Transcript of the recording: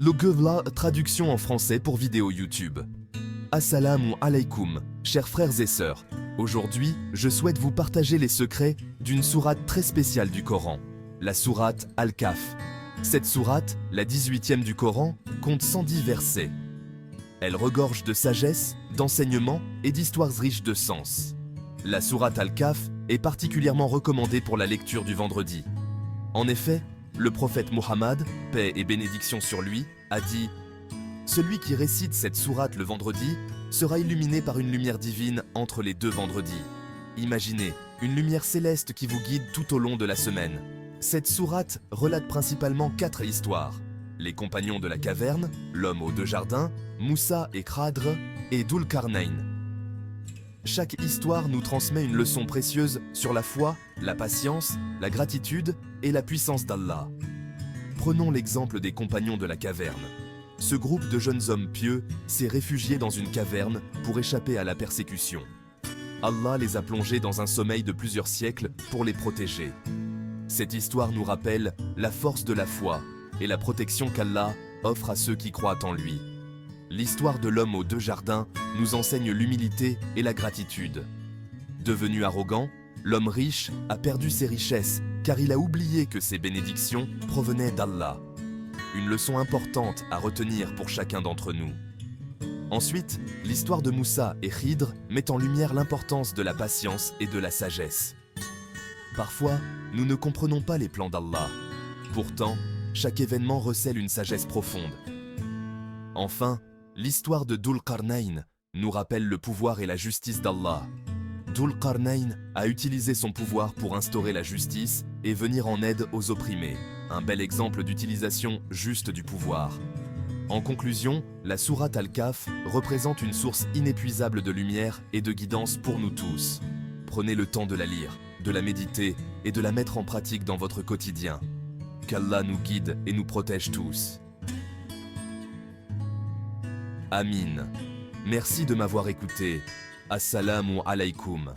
Le Gevla, traduction en français pour vidéo YouTube. Assalamu alaikum, chers frères et sœurs. Aujourd'hui, je souhaite vous partager les secrets d'une sourate très spéciale du Coran, la sourate Al-Kahf. Cette sourate, la 18e du Coran, compte 110 versets. Elle regorge de sagesse, d'enseignements et d'histoires riches de sens. La sourate Al-Kahf est particulièrement recommandée pour la lecture du vendredi. En effet, le prophète Mohammed, paix et bénédiction sur lui, a dit « Celui qui récite cette sourate le vendredi sera illuminé par une lumière divine entre les deux vendredis. Imaginez, une lumière céleste qui vous guide tout au long de la semaine. » Cette sourate relate principalement 4 histoires. Les compagnons de la caverne, l'homme aux 2 jardins, Moussa et Khadr, et Dhul Qarnayn. Chaque histoire nous transmet une leçon précieuse sur la foi, la patience, la gratitude et la puissance d'Allah. Prenons l'exemple des compagnons de la caverne. Ce groupe de jeunes hommes pieux s'est réfugié dans une caverne pour échapper à la persécution. Allah les a plongés dans un sommeil de plusieurs siècles pour les protéger. Cette histoire nous rappelle la force de la foi et la protection qu'Allah offre à ceux qui croient en lui. L'histoire de l'homme aux 2 jardins nous enseigne l'humilité et la gratitude. Devenu arrogant, l'homme riche a perdu ses richesses car il a oublié que ses bénédictions provenaient d'Allah. Une leçon importante à retenir pour chacun d'entre nous. Ensuite, l'histoire de Moussa et Khidr met en lumière l'importance de la patience et de la sagesse. Parfois, nous ne comprenons pas les plans d'Allah. Pourtant, chaque événement recèle une sagesse profonde. Enfin, l'histoire de Dhul Qarnayn nous rappelle le pouvoir et la justice d'Allah. Dhul Qarnayn a utilisé son pouvoir pour instaurer la justice et venir en aide aux opprimés. Un bel exemple d'utilisation juste du pouvoir. En conclusion, la sourate Al-Kahf représente une source inépuisable de lumière et de guidance pour nous tous. Prenez le temps de la lire, de la méditer et de la mettre en pratique dans votre quotidien. Qu'Allah nous guide et nous protège tous. Amin. Merci de m'avoir écouté. Assalamu alaikum.